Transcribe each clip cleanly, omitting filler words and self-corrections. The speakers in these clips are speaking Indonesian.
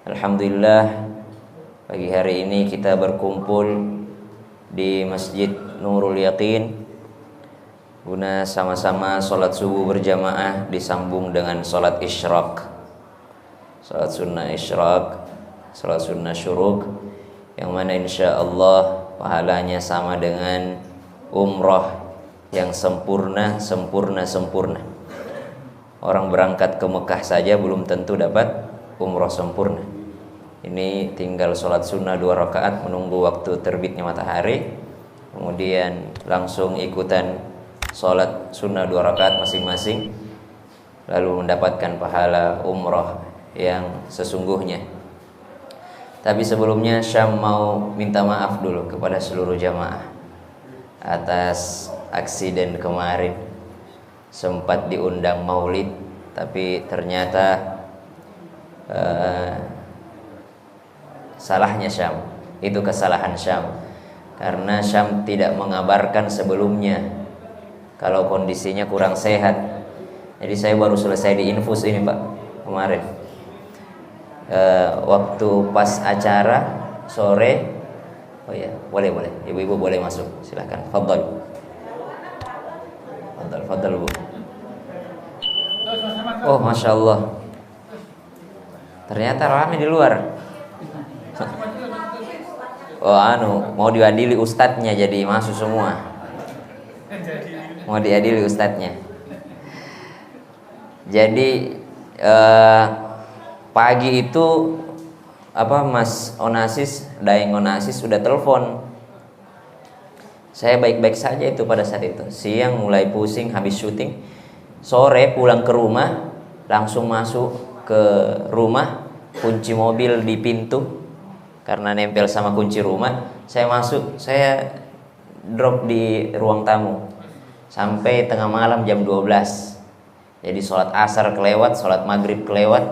Alhamdulillah, pagi hari ini kita berkumpul di Masjid Nurul Yaqin guna sama-sama sholat subuh berjamaah disambung dengan sholat isyraq, sholat sunnah isyraq, sholat sunnah syuruk, yang mana insya Allah pahalanya sama dengan umroh yang sempurna. Orang berangkat ke Mekah saja belum tentu dapat umroh sempurna. Ini tinggal sholat sunnah 2 rakaat menunggu waktu terbitnya matahari, kemudian langsung ikutan sholat sunnah 2 rakaat masing-masing, lalu mendapatkan pahala umroh yang sesungguhnya. Tapi sebelumnya Syam mau minta maaf dulu kepada seluruh jamaah atas aksiden kemarin. Sempat diundang maulid, tapi ternyata salahnya Syam. Itu kesalahan Syam, karena Syam tidak mengabarkan sebelumnya kalau kondisinya kurang sehat. Jadi saya baru selesai diinfus ini Pak kemarin, waktu pas acara sore. Oh ya, boleh ibu-ibu boleh masuk, silakan. Fadal Bu. Oh Masya Allah, ternyata ramai di luar. Oh mau diadili ustadznya, jadi masuk semua. Mau diadili ustadznya. Jadi pagi itu Mas Onasis, Daeng Onasis sudah telepon. Saya baik-baik saja itu pada saat itu. Siang mulai pusing habis syuting. Sore pulang ke rumah, langsung masuk ke rumah, kunci mobil di pintu karena nempel sama kunci rumah. Saya masuk, saya drop di ruang tamu sampai tengah malam jam 12. Jadi sholat asar kelewat, sholat maghrib kelewat,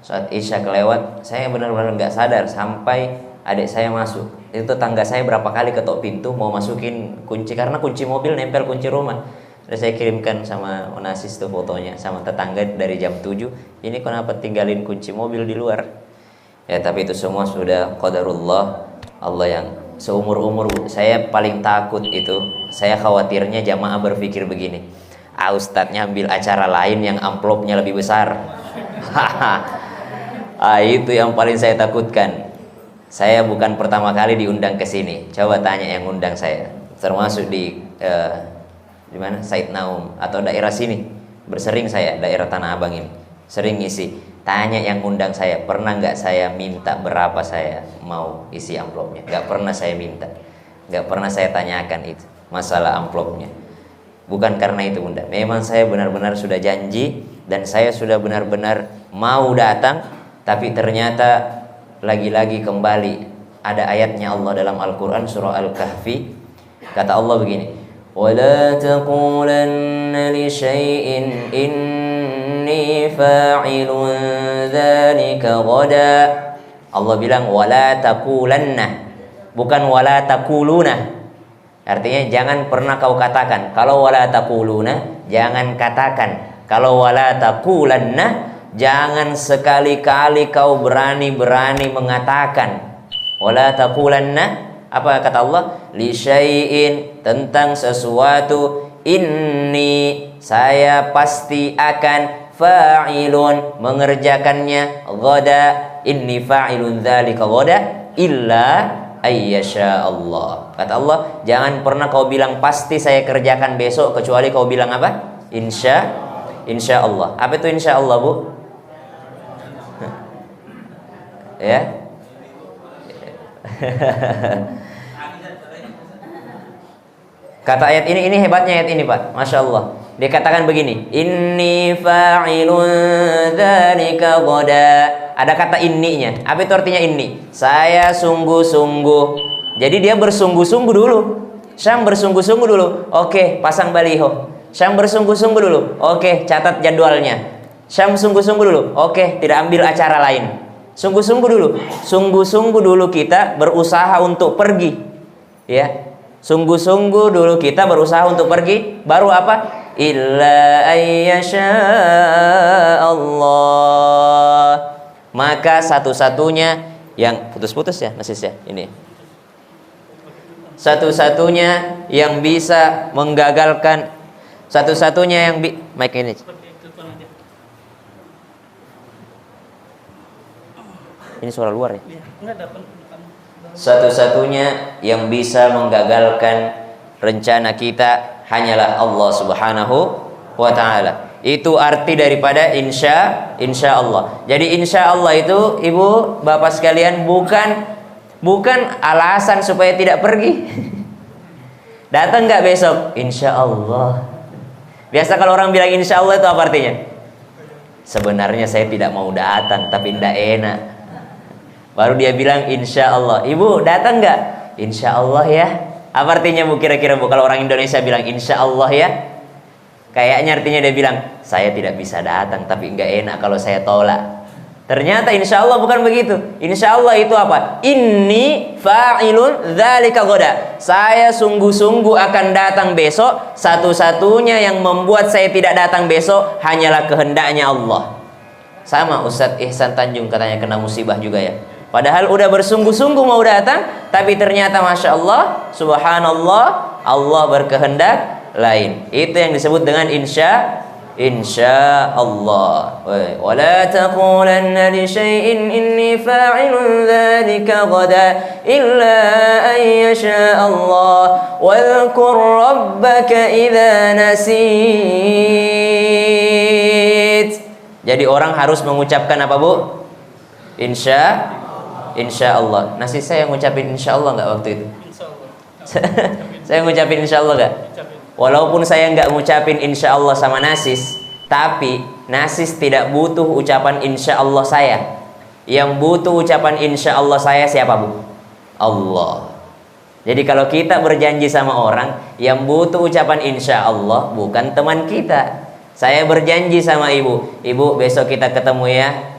sholat isya kelewat. Saya benar-benar gak sadar sampai adik saya masuk. Itu tangga saya berapa kali ketok pintu mau masukin kunci, karena kunci mobil nempel kunci rumah. Terus saya kirimkan sama Onasis tuh fotonya sama tetangga dari jam 7. Ini kenapa tinggalin kunci mobil di luar? Ya tapi itu semua sudah qadarullah. Allah yang seumur-umur saya paling takut itu, saya khawatirnya jamaah berpikir begini, ustadznya ambil acara lain yang amplopnya lebih besar. Itu yang paling saya takutkan. Saya bukan pertama kali diundang ke sini. Coba tanya yang undang saya, termasuk di mana? Said Naum atau daerah sini. Bersering saya daerah Tanah Abang ini. Sering ngisi. Tanya yang undang saya, pernah nggak saya minta berapa saya mau isi amplopnya? Nggak pernah saya minta. Nggak pernah saya tanyakan itu masalah amplopnya. Bukan karena itu Bunda. Memang saya benar-benar sudah janji dan saya sudah benar-benar mau datang, tapi ternyata lagi-lagi kembali ada ayatnya Allah dalam Al-Quran surah Al-Kahfi. Kata Allah begini, وَلَا تَقُولَنَّ لِشَيْءٍ إِنِّي فَاعِلٌ ذَلِكَ غَدًا. Allah bilang وَلَا تَقُولَنَّ, bukan وَلَا تَقُولُونَ. Artinya jangan pernah kau katakan. Kalau وَلَا تَقُولُونَ jangan katakan. Kalau وَلَا تَقُولَنَّ jangan sekali-kali kau berani-berani mengatakan. Wala taqulanna, apa kata Allah? Li syai'in, tentang sesuatu, inni, saya pasti akan, fa'ilun, mengerjakannya, ghada, inni fa'ilun dzalika ghada, illa ayyasha Allah. Kata Allah, jangan pernah kau bilang pasti saya kerjakan besok, kecuali kau bilang apa? Insya Allah. Apa itu insya Allah Bu? Ya. Kata ayat ini hebatnya ayat ini Pak, Masya Allah. Dia katakan begini, inni fa'ilun dzalika ghada. Ada kata inninya. Apa itu artinya inni? Saya sungguh-sungguh. Jadi dia bersungguh-sungguh dulu. Syam bersungguh-sungguh dulu. Oke, pasang baliho. Syam bersungguh-sungguh dulu. Oke, catat jadwalnya. Syam sungguh-sungguh dulu. Oke, tidak ambil acara lain. Sungguh-sungguh dulu. Sungguh-sungguh dulu kita berusaha untuk pergi. Ya. Sungguh-sungguh dulu kita berusaha untuk pergi. Baru apa? Illa ayyasha Allah. maka satu-satunya yang putus-putus ya Nasis ya ini. Satu-satunya yang bisa menggagalkan, satu-satunya yang mic ini. Ini suara luar ya. Satu-satunya yang bisa menggagalkan rencana kita hanyalah Allah Subhanahu wa taala. Itu arti daripada insya Allah. Jadi insya Allah itu ibu bapak sekalian bukan alasan supaya tidak pergi. Datang nggak besok? Insya Allah. Biasa kalau orang bilang insya Allah itu apa artinya? Sebenarnya saya tidak mau datang tapi tidak enak. Baru dia bilang insya Allah. Ibu datang nggak? Insya Allah ya. Apa artinya bu kira-kira bu kalau orang Indonesia bilang insya Allah ya? Kayaknya artinya dia bilang saya tidak bisa datang tapi nggak enak kalau saya tolak. Ternyata insya Allah bukan begitu. Insya Allah itu apa? Inni fa'ilun dzalika ghadan. Saya sungguh-sungguh akan datang besok. Satu-satunya yang membuat saya tidak datang besok hanyalah kehendaknya Allah. Sama Ustadz Ihsan Tanjung katanya kena musibah juga ya. Padahal udah bersungguh-sungguh mau datang, tapi ternyata masya Allah, subhanallah, Allah berkehendak lain. Itu yang disebut dengan insya Allah. Wala taqulanna li syai'in inni fa'ilun dzalika ghadan illa an yasha Allah. Wadhkur rabbaka idza nasit. Jadi orang harus mengucapkan apa bu? Insya Allah. Nasi saya ngucapin insya Allah nggak waktu itu? Saya ngucapin insya Allah nggak? Walaupun saya nggak ngucapin insya Allah sama Nasis, tapi Nasis tidak butuh ucapan insya Allah saya. Yang butuh ucapan insya Allah saya siapa bu? Allah. Jadi kalau kita berjanji sama orang, yang butuh ucapan insya Allah bukan teman kita. Saya berjanji sama ibu besok kita ketemu ya.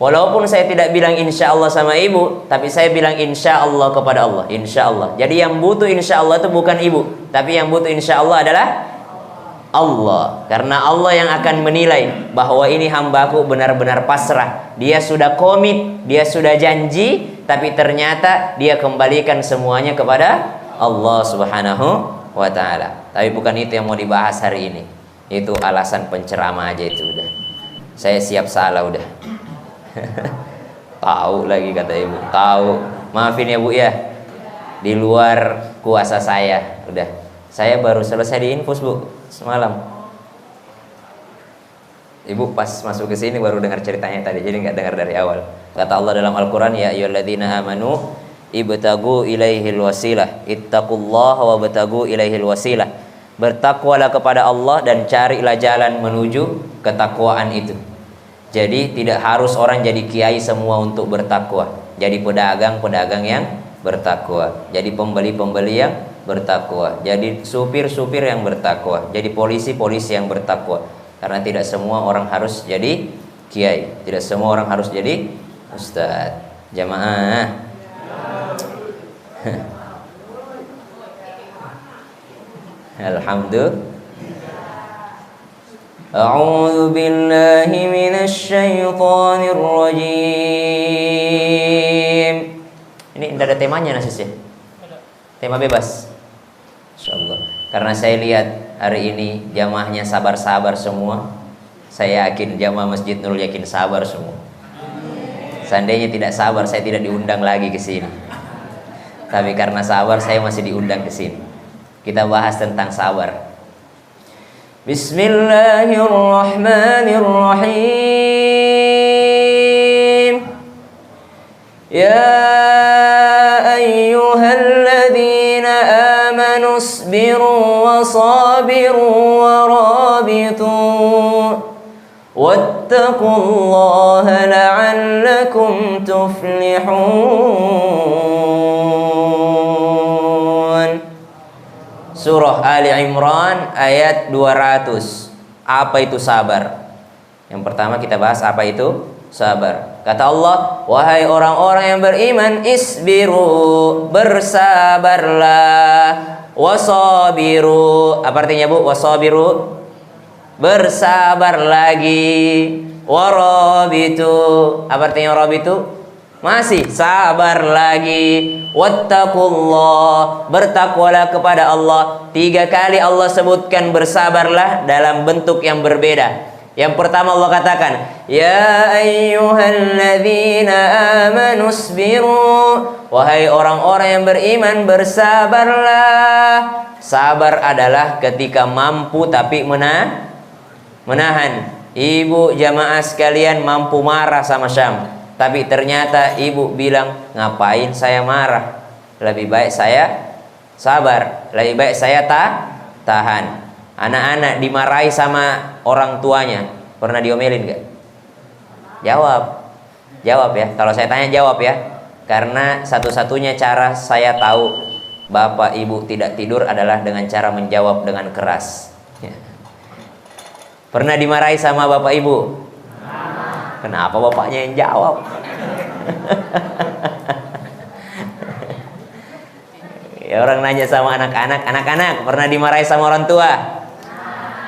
Walaupun saya tidak bilang insya Allah sama ibu, tapi saya bilang insya Allah kepada Allah. Insya Allah. Jadi yang butuh insya Allah itu bukan ibu, tapi yang butuh insya Allah adalah Allah. Karena Allah yang akan menilai bahwa ini hambaku benar-benar pasrah. Dia sudah komit, dia sudah janji, tapi ternyata dia kembalikan semuanya kepada Allah Subhanahu wa ta'ala. Tapi bukan itu yang mau dibahas hari ini. Itu alasan penceramah aja itu udah. Saya siap salah udah. Tahu lagi kata ibu. Tahu. Maafin ya bu ya. Di luar kuasa saya. Udah. Saya baru selesai diinfus bu semalam. Ibu pas masuk ke sini baru dengar ceritanya tadi. Jadi nggak dengar dari awal. Kata Allah dalam Al-Quran, ya ayyuhalladzina amanu ibtagu ilaihil wasilah ittaqullaha wabtagu ilaihil wasilah. Bertakwalah kepada Allah dan carilah jalan menuju ketakwaan itu. Jadi tidak harus orang jadi kiai semua untuk bertakwa. Jadi pedagang-pedagang yang bertakwa. Jadi pembeli-pembeli yang bertakwa. Jadi supir-supir yang bertakwa. Jadi polisi-polisi yang bertakwa. Karena tidak semua orang harus jadi kiai. Tidak semua orang harus jadi ustadz. Jamaah. Alhamdulillah. A'udzu billahi minasy syaithanir rajim. Ini tidak ada temanya Nasis ya? Tema bebas. Insyaallah. Karena saya lihat hari ini jamaahnya sabar-sabar semua. Saya yakin jamaah Masjid Nurul Yakin sabar semua. Seandainya tidak sabar saya tidak diundang lagi ke sini. Tapi karena sabar saya masih diundang ke sini. Kita bahas tentang sabar. Bismillahirrahmanirrahim. Ya ayyuhalladzina amanu isbiru wa sabiru wa rabitu wattaqullaha la'allakum tuflihun. Surah Ali Imran ayat 200. Apa itu sabar? Yang pertama kita bahas apa itu sabar. Kata Allah, wahai orang-orang yang beriman, isbiru, bersabarlah, wasabiru. Apa artinya bu? Wasabiru, bersabar lagi, warabitu. Apa artinya warabitu? Masih sabar lagi. Wattaqullah, bertakwalah kepada Allah. 3 kali Allah sebutkan bersabarlah dalam bentuk yang berbeda. Yang pertama Allah katakan, ya ayyuhalladzina amanu isbiru, wahai orang-orang yang beriman bersabarlah. Sabar adalah ketika mampu tapi menahan. Ibu jamaah sekalian mampu marah sama Syam, tapi ternyata ibu bilang, ngapain saya marah? Lebih baik saya sabar, lebih baik saya tahan. Anak-anak dimarahi sama orang tuanya, pernah diomelin gak? Jawab ya. Kalau saya tanya jawab ya. Karena satu-satunya cara saya tahu bapak ibu tidak tidur adalah dengan cara menjawab dengan keras. Ya. Pernah dimarahi sama bapak ibu? Kenapa bapaknya yang jawab? Ya, orang nanya sama anak-anak pernah dimarahi sama orang tua?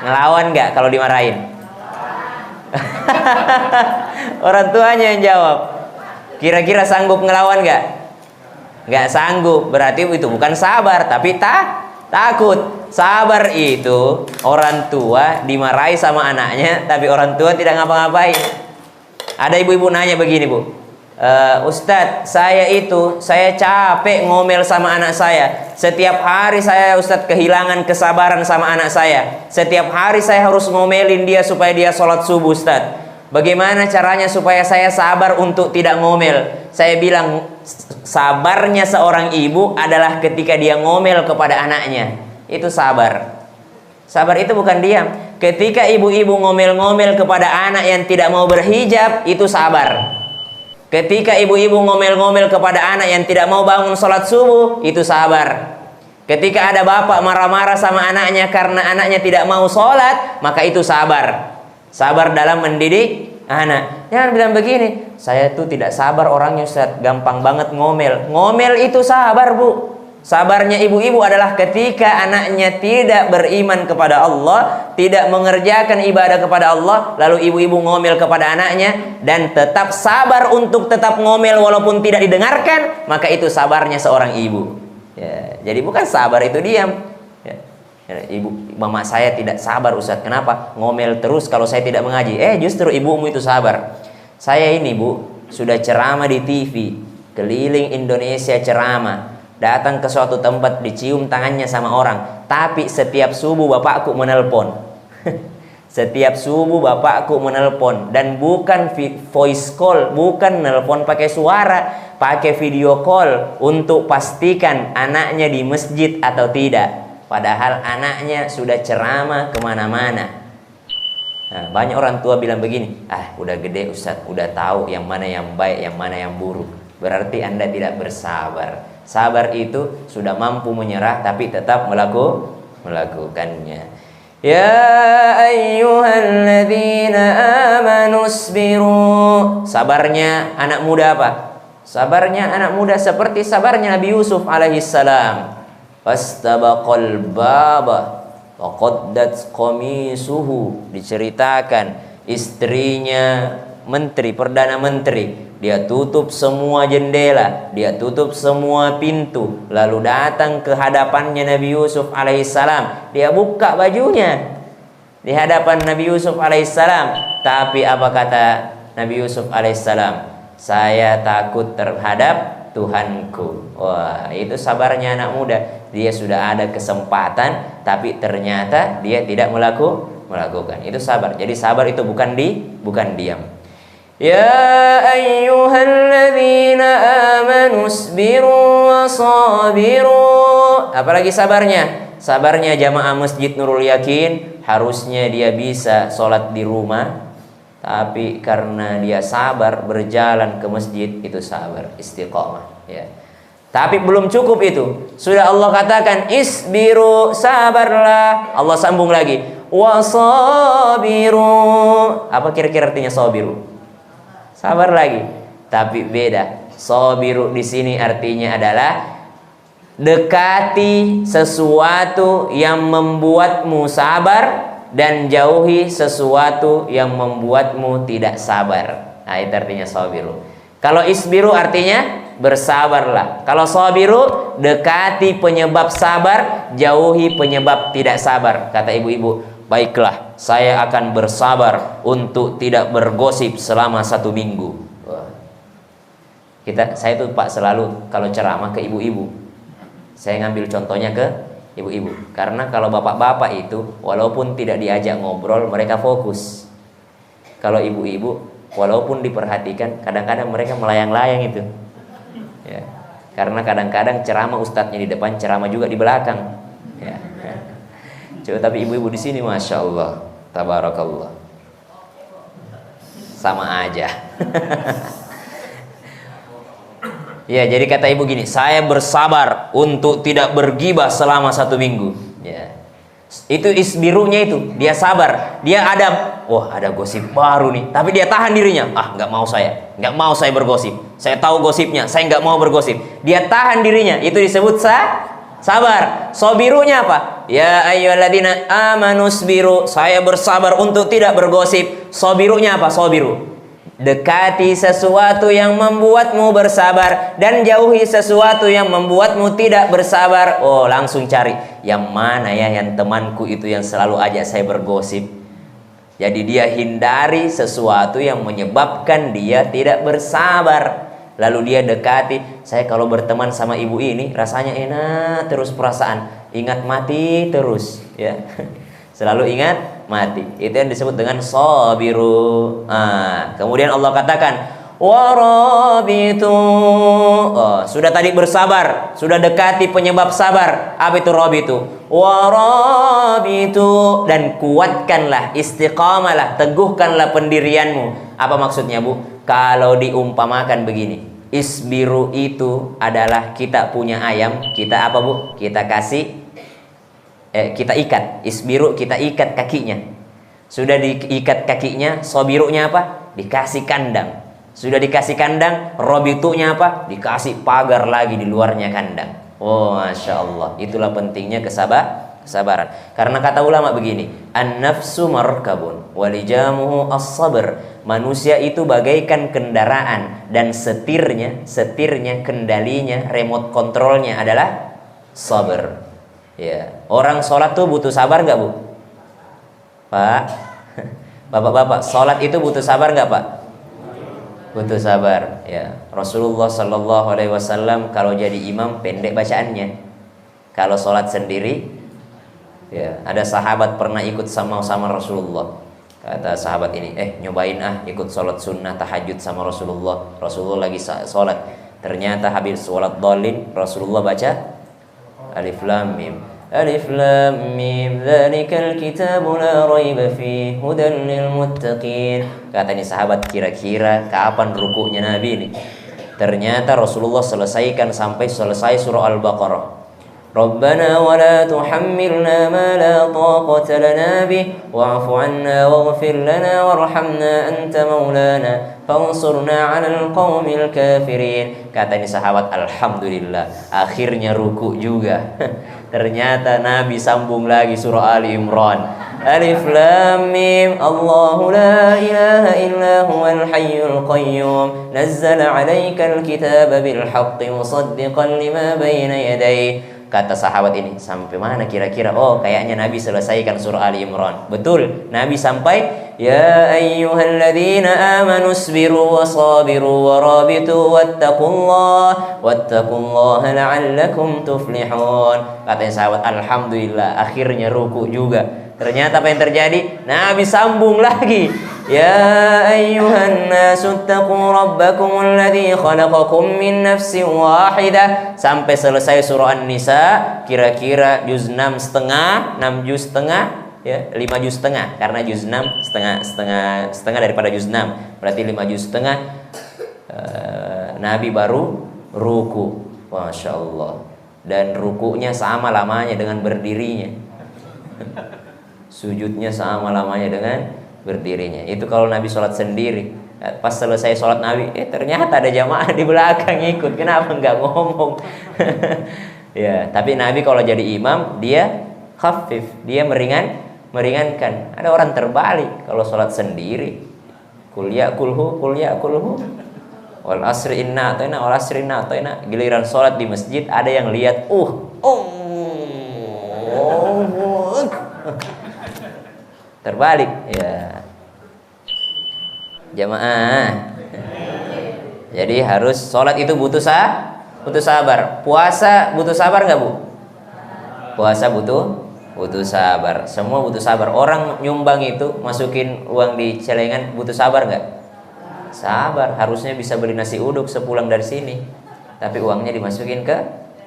Ngelawan nggak kalau dimarahin? Orang tuanya yang jawab. Kira-kira sanggup ngelawan nggak? Nggak sanggup. Berarti itu bukan sabar, tapi takut. Sabar itu orang tua dimarahi sama anaknya, tapi orang tua tidak ngapa-ngapain. Ada ibu-ibu nanya begini, Bu, Ustadz, saya capek ngomel sama anak saya. Setiap hari saya, Ustadz, kehilangan kesabaran sama anak saya. Setiap hari saya harus ngomelin dia supaya dia sholat subuh, Ustadz. Bagaimana caranya supaya saya sabar untuk tidak ngomel? Saya bilang, sabarnya seorang ibu adalah ketika dia ngomel kepada anaknya. Itu sabar. Sabar itu bukan diam. Ketika ibu-ibu ngomel-ngomel kepada anak yang tidak mau berhijab, itu sabar. Ketika ibu-ibu ngomel-ngomel kepada anak yang tidak mau bangun sholat subuh, itu sabar. Ketika ada bapak marah-marah sama anaknya karena anaknya tidak mau sholat, maka itu sabar. Sabar dalam mendidik anak. Jangan bilang begini, saya tuh tidak sabar orangnya, Ustaz, gampang banget ngomel. Ngomel itu sabar, Bu. Sabarnya ibu-ibu adalah ketika anaknya tidak beriman kepada Allah, tidak mengerjakan ibadah kepada Allah, lalu ibu-ibu ngomel kepada anaknya dan tetap sabar untuk tetap ngomel walaupun tidak didengarkan, maka itu sabarnya seorang ibu. Ya, jadi bukan sabar itu diam. Ya, ibu, mama saya tidak sabar, Ustaz. Kenapa? Ngomel terus kalau saya tidak mengaji. Justru ibumu itu sabar. Saya ini, Bu, sudah ceramah di TV, keliling Indonesia ceramah. Datang ke suatu tempat dicium tangannya sama orang, tapi setiap subuh bapakku menelpon. Setiap subuh bapakku menelpon, dan bukan voice call, bukan nelpon pakai suara, pakai video call untuk pastikan anaknya di masjid atau tidak. Padahal anaknya sudah ceramah kemana-mana. Nah, banyak orang tua bilang begini, udah gede Ustaz, udah tahu yang mana yang baik, yang mana yang buruk. Berarti Anda tidak bersabar. Sabar itu sudah mampu menyerah tapi tetap melakukannya. Ya ayyuhalladzina amanu isbiru. Sabarnya anak muda apa? Sabarnya anak muda seperti sabarnya Nabi Yusuf alaihissalam. Fastabaqal baba faqaddat qamisuhu. Diceritakan istrinya menteri, perdana menteri, dia tutup semua jendela, dia tutup semua pintu, lalu datang ke hadapannya Nabi Yusuf alaihissalam. Dia buka bajunya di hadapan Nabi Yusuf alaihissalam. Tapi apa kata Nabi Yusuf alaihissalam? Saya takut terhadap Tuhanku. Wah, itu sabarnya anak muda. Dia sudah ada kesempatan, tapi ternyata dia tidak melakukan. Itu sabar. Jadi sabar itu bukan diam. Ya ayyuhalladzina amanu isbiru wa sabiru. Apalagi sabarnya? Sabarnya jamaah Masjid Nurul Yakin, harusnya dia bisa sholat di rumah, tapi karena dia sabar berjalan ke masjid, itu sabar, istiqomah, ya. Tapi belum cukup itu. Sudah Allah katakan isbiru, sabarlah. Allah sambung lagi wasabiru. Apa kira-kira artinya sabiru? Sabar lagi, tapi beda. Sabiru di sini artinya adalah dekati sesuatu yang membuatmu sabar dan jauhi sesuatu yang membuatmu tidak sabar. Nah, itu artinya sabiru. Kalau isbiru artinya bersabarlah. Kalau sabiru, dekati penyebab sabar, jauhi penyebab tidak sabar. Kata ibu-ibu, baiklah, saya akan bersabar untuk tidak bergosip selama 1 minggu. Wah. Saya tuh Pak selalu kalau ceramah ke ibu-ibu, saya ngambil contohnya ke ibu-ibu. Karena kalau bapak-bapak itu walaupun tidak diajak ngobrol, mereka fokus. Kalau ibu-ibu walaupun diperhatikan, kadang-kadang mereka melayang-layang itu. Ya. Karena kadang-kadang ceramah ustadznya di depan, ceramah juga di belakang. Ya. Coba tapi ibu-ibu di sini, masya Allah, tabarakallah, sama aja. Ya, jadi kata ibu gini, saya bersabar untuk tidak bergibah selama 1 minggu. Ya. Itu isbirunya itu, dia sabar, dia ada gosip baru nih, tapi dia tahan dirinya. Nggak mau saya bergosip. Saya tahu gosipnya, saya nggak mau bergosip. Dia tahan dirinya, itu disebut sabar. Sobirunya apa? Ya ayyuhalladzina amanu sbiru, saya bersabar untuk tidak bergosip. Sobirunya apa? Sobiru, dekati sesuatu yang membuatmu bersabar dan jauhi sesuatu yang membuatmu tidak bersabar. Oh, langsung cari yang mana ya, yang temanku itu yang selalu ajak saya bergosip. Jadi dia hindari sesuatu yang menyebabkan dia tidak bersabar. Lalu dia dekati, saya kalau berteman sama ibu ini rasanya enak terus perasaan, ingat mati terus, ya. Selalu ingat mati. Itu yang disebut dengan sabiru. Kemudian Allah katakan warabitu. Sudah tadi bersabar, sudah dekati penyebab sabar. Apa itu rabitu? Warabitu, dan kuatkanlah, istiqamalah, teguhkanlah pendirianmu. Apa maksudnya, Bu? Kalau diumpamakan begini, isbiru itu adalah kita punya ayam, kita apa, Bu? Kita ikat. Isbiru, kita ikat kakinya. Sudah diikat kakinya, sobirunya apa? Dikasih kandang. Sudah dikasih kandang, robitunya apa? Dikasih pagar lagi di luarnya kandang. Oh, masya Allah. Itulah pentingnya kesabaran. Karena kata ulama begini, an-nafsu markabun walijamuhu as-sabr. Manusia itu bagaikan kendaraan dan setirnya, kendalinya, remote kontrolnya adalah sabar. Ya, orang sholat tuh butuh sabar nggak, Bu? Pak, bapak-bapak, sholat itu butuh sabar nggak, Pak? Butuh sabar. Ya, Rasulullah Shallallahu Alaihi Wasallam kalau jadi imam pendek bacaannya. Kalau sholat sendiri, ya, ada sahabat pernah ikut sama Rasulullah. Kata sahabat ini, nyobain ikut sholat sunnah tahajud sama Rasulullah. Rasulullah lagi sholat. Ternyata habis sholat dhalin, Rasulullah baca Alif Lam Mim. Alif Lam Mim, dzalikal kitabu la raiba fihi hudan lil muttaqin. Kata ini sahabat, kira-kira kapan ruku'nya Nabi ini? Ternyata Rasulullah selesaikan sampai selesai surah Al-Baqarah. Rabbana wa la tuhammilna ma la taqata lana bih wa'fu 'anna waghfir lana warhamna anta maulana fansurna 'alal qaumil kafirin. Kata ini sahabat, alhamdulillah, akhirnya ruku juga. Ternyata Nabi sambung lagi surah Ali Imran. Alif Lam Mim, Allahu la ilaha illa huwal hayyul qayyum nazzala 'alaikal kitaba bil haqqi musaddiqan lima bayna yadayhi. Kata sahabat ini, sampai mana kira-kira? Oh, kayaknya Nabi selesaikan surah Ali Imran. Betul, Nabi sampai ya ayyuhalladzina amanu isbiru wasabiru warabitu wattaqullaha la'allakum tuflihun. Katanya sahabat, alhamdulillah, akhirnya ruku juga. Ternyata apa yang terjadi? Nabi sambung lagi. Ya ayyuhan nasu taqu rabbakum alladhi khalaqakum min nafsin wahidah. Sampai selesai surah An-Nisa, kira-kira juz 6,5, 6 juz setengah, ya, 5 juz setengah. Karena juz 6 setengah daripada juz 6. Berarti 5 juz setengah. Nabi baru ruku. Masya Allah. Dan rukunya sama lamanya dengan berdirinya. Sujudnya sama lamanya dengan berdirinya. Itu kalau Nabi sholat sendiri. Pas selesai sholat Nabi, ternyata ada jamaah di belakang ikut. Kenapa nggak ngomong? Ya, tapi Nabi kalau jadi imam, dia khafif, dia meringankan. Ada orang terbalik kalau sholat sendiri, kuliah kulhu wal asri inna atau wal asri inna atau giliran sholat di masjid ada yang lihat terbalik ya jamaah. Jadi harus sholat itu butuh sabar. Puasa butuh sabar nggak, Bu? Puasa butuh sabar. Semua butuh sabar. Orang nyumbang itu masukin uang di celengan butuh sabar nggak? Sabar. Harusnya bisa beli nasi uduk sepulang dari sini, tapi uangnya dimasukin ke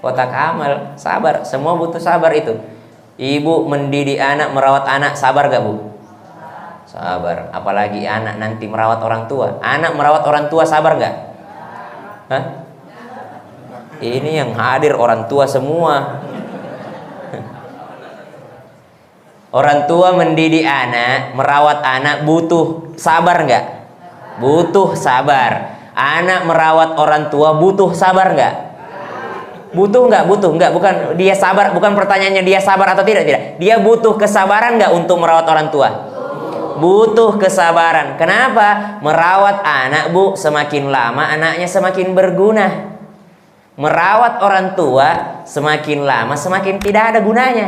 kotak amal. Sabar. Semua butuh sabar itu. Ibu mendidik anak, merawat anak, sabar gak, Bu? Sabar. Apalagi anak nanti merawat orang tua. Anak merawat orang tua sabar gak? Hah? Ini yang hadir orang tua semua. Orang tua mendidik anak, merawat anak butuh sabar gak? Butuh sabar. Anak merawat orang tua butuh sabar gak? Butuh nggak? Bukan dia sabar, bukan pertanyaannya dia sabar atau tidak. Dia butuh kesabaran nggak untuk merawat orang tua? Butuh kesabaran. Kenapa? Merawat anak, Bu, semakin lama anaknya semakin berguna. Merawat orang tua semakin lama semakin tidak ada gunanya.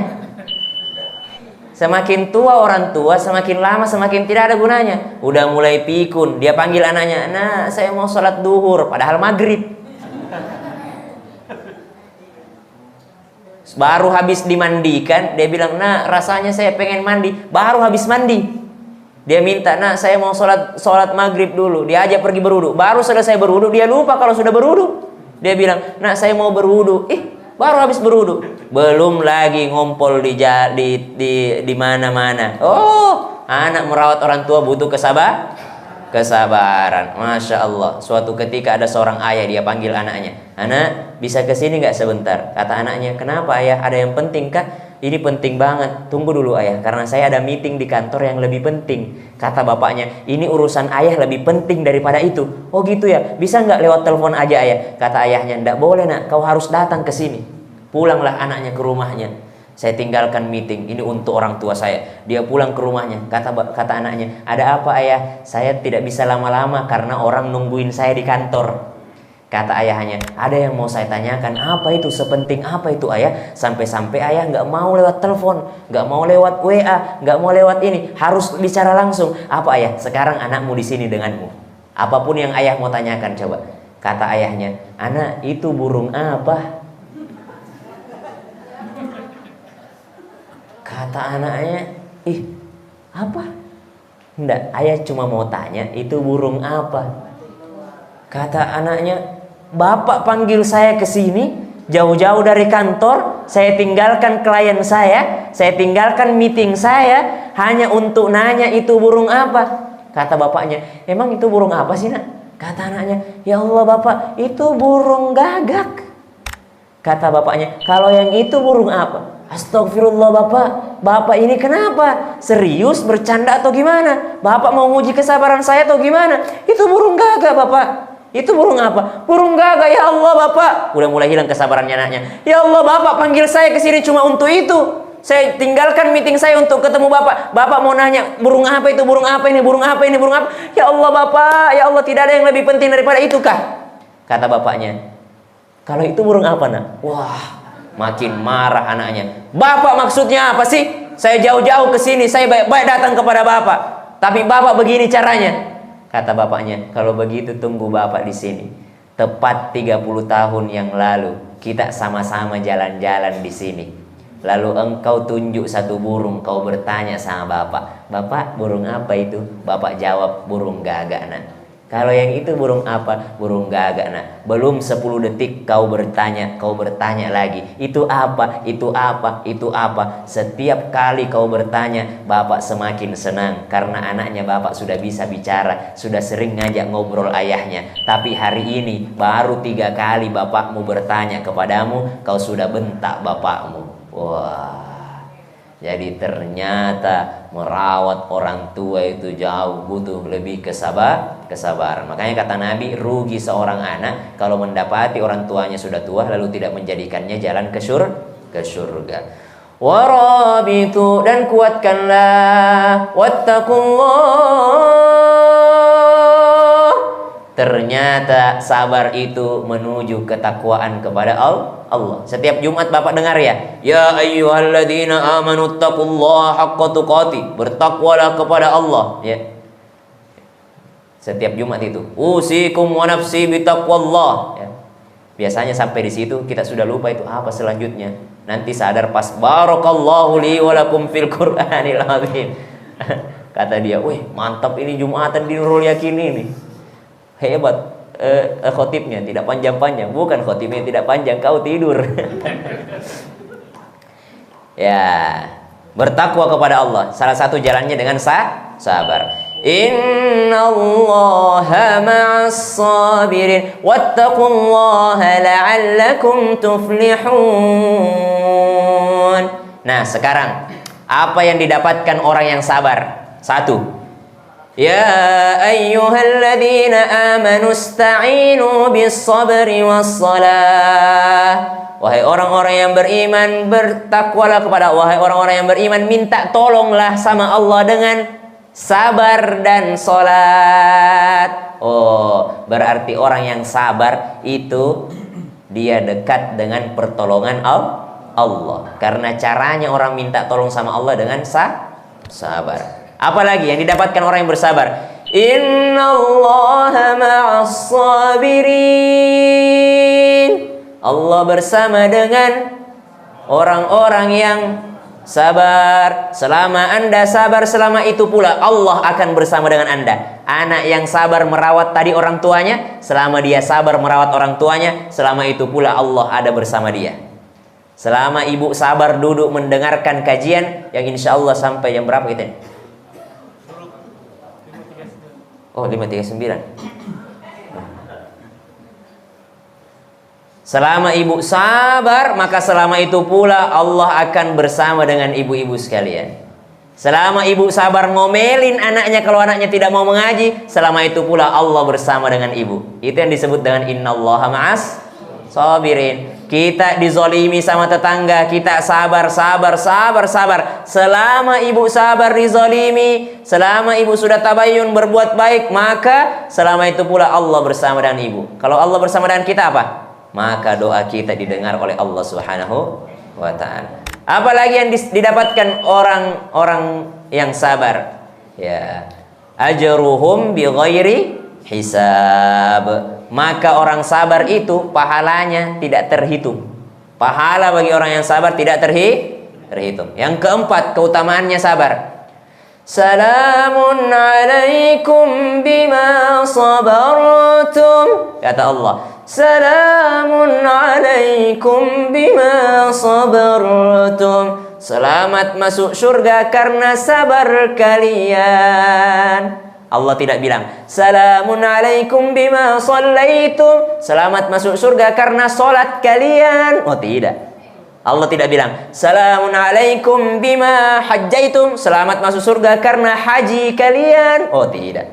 Semakin tua orang tua semakin lama semakin tidak ada gunanya. Udah mulai pikun, dia panggil anaknya, "Nah, saya mau sholat duhur," padahal maghrib. Baru habis dimandikan, dia bilang, "Nah, rasanya saya pengen mandi." Baru habis mandi, dia minta, "Nah, saya mau sholat maghrib dulu." Dia ajak pergi berwudu. Baru selesai berwudu, dia lupa kalau sudah berwudu. Dia bilang, "Nah, saya mau berwudu." Baru habis berwudu. Belum lagi ngompol di mana-mana. Oh, anak merawat orang tua butuh kesabaran. Masya Allah. Suatu ketika ada seorang ayah, dia panggil anaknya, "Anak, bisa kesini nggak sebentar?" Kata anaknya, "Kenapa ayah? Ada yang penting kah?" "Ini penting banget." "Tunggu dulu ayah, karena saya ada meeting di kantor yang lebih penting." Kata bapaknya, "Ini urusan ayah lebih penting daripada itu." "Oh gitu ya, bisa nggak lewat telepon aja ayah?" Kata ayahnya, "Nggak boleh nak, kau harus datang ke sini." Pulanglah anaknya ke rumahnya. "Saya tinggalkan meeting, ini untuk orang tua saya." Dia pulang ke rumahnya. Kata anaknya, "Ada apa ayah?" "Saya tidak bisa lama-lama karena orang nungguin saya di kantor." Kata ayahnya, "Ada yang mau saya tanyakan." "Apa itu? Sepenting apa itu ayah? Sampai-sampai ayah nggak mau lewat telepon, nggak mau lewat WA, nggak mau lewat ini, harus bicara langsung." "Apa ayah? Sekarang anakmu di sini denganmu. Apapun yang ayah mau tanyakan coba." Kata ayahnya, "Anak, itu burung apa?" Kata anaknya, apa? "Enggak, ayah cuma mau tanya, itu burung apa?" Kata anaknya, "Bapak panggil saya ke sini jauh-jauh dari kantor, saya tinggalkan klien saya tinggalkan meeting saya hanya untuk nanya itu burung apa." Kata bapaknya, "Emang itu burung apa sih nak?" Kata anaknya, "Ya Allah bapak, itu burung gagak." Kata bapaknya, "Kalau yang itu burung apa?" "Astagfirullah bapak ini kenapa? Serius, bercanda atau gimana? Bapak mau nguji kesabaran saya atau gimana? Itu burung gagak bapak." "Itu burung apa?" "Burung gagak." "Ya Allah bapak." Udah mulai hilang kesabarannya anaknya. "Ya Allah bapak panggil saya ke sini cuma untuk itu. Saya tinggalkan meeting saya untuk ketemu bapak. Bapak mau nanya burung apa itu, burung apa ini, burung apa ini, burung apa?" "Ya Allah bapak, ya Allah tidak ada yang lebih penting daripada itu kah?" Kata bapaknya, "Kalau itu burung apa nak?" Wah, makin marah anaknya. "Bapak maksudnya apa sih? Saya jauh-jauh ke sini, saya baik-baik datang kepada bapak, tapi bapak begini caranya." Kata bapaknya, "Kalau begitu tunggu bapak di sini. Tepat 30 tahun yang lalu kita sama-sama jalan-jalan di sini. Lalu engkau tunjuk satu burung, kau bertanya sama bapak, 'Bapak, burung apa itu?' Bapak jawab, 'Burung gagak nak.' Kalau yang itu burung apa?" "Burung gagak nak." Belum 10 detik kau bertanya lagi, "Itu apa? Itu apa? Itu apa?" Setiap kali kau bertanya, bapak semakin senang karena anaknya bapak sudah bisa bicara, sudah sering ngajak ngobrol ayahnya. Tapi hari ini baru 3 kali bapakmu bertanya kepadamu, kau sudah bentak bapakmu. Wah. Jadi ternyata merawat orang tua itu jauh butuh lebih kesabaran. Makanya kata Nabi, rugi seorang anak kalau mendapati orang tuanya sudah tua lalu tidak menjadikannya jalan ke surga. Warabitu, dan kuatkanlah. Wattaqullah. Ternyata sabar itu menuju ketakwaan kepada Allah. Setiap Jumat Bapak dengar ya, ya ayyuhalladzina amanu taqullaha haqqa tuqatih, bertakwalah kepada Allah ya. Setiap Jumat itu, usikum wa nafsi bitaqwallah ya. Biasanya sampai di situ kita sudah lupa itu apa selanjutnya. Nanti sadar pas barakallahu li wa lakum fil Qur'anil azim. Kata dia, "Wih, mantap ini Jumatan di Nurul Yakin ini." Hebat khotibnya, tidak panjang-panjang. Bukan khotibnya tidak panjang, kau tidur. Ya, bertakwa kepada Allah. Salah satu jalannya dengan sabar. Innallaha ma'as sabirin wattaqullaha la'allakum tuflihun. Nah, sekarang apa yang didapatkan orang yang sabar? Satu, ya ayyuhalladzina amanu ista'inu bis-sabri was-salah. Wahai orang-orang yang beriman, bertakwalah kepada Allah. Wahai orang-orang yang beriman, minta tolonglah sama Allah dengan sabar dan salat. Oh, berarti orang yang sabar itu dia dekat dengan pertolongan Allah. Karena caranya orang minta tolong sama Allah dengan sabar. Apalagi yang didapatkan orang yang bersabar? Innallaha ma'as sabirin. Allah bersama dengan orang-orang yang sabar. Selama Anda sabar, selama itu pula Allah akan bersama dengan Anda. Anak yang sabar merawat tadi orang tuanya, selama dia sabar merawat orang tuanya, selama itu pula Allah ada bersama dia. Selama ibu sabar duduk mendengarkan kajian yang insya Allah sampai jam berapa kita ini? Oh, 5.39. Selama ibu sabar, maka selama itu pula Allah akan bersama dengan ibu-ibu sekalian. Selama ibu sabar ngomelin anaknya kalau anaknya tidak mau mengaji, selama itu pula Allah bersama dengan ibu. Itu yang disebut dengan innallaha ma'as sabirin. Kita dizolimi sama tetangga, kita sabar. Selama ibu sabar dizolimi, selama ibu sudah tabayyun berbuat baik, maka selama itu pula Allah bersama dengan ibu. Kalau Allah bersama dengan kita apa? Maka doa kita didengar oleh Allah Subhanahu wa ta'ala. Apalagi yang didapatkan orang-orang yang sabar? Ya, ajruhum bighairi hisab. Maka orang sabar itu pahalanya tidak terhitung. Pahala bagi orang yang sabar tidak terhitung. Yang keempat, keutamaannya sabar. Salamun alaikum bima sabartum. Kata Allah, salamun alaikum bima sabartum. Selamat masuk surga karena sabar kalian. Allah tidak bilang salamun alaikum bima shallaitum, selamat masuk surga karena salat kalian. Oh, tidak. Allah tidak bilang salamun alaikum bima hajjaitum, selamat masuk surga karena haji kalian. Oh, tidak.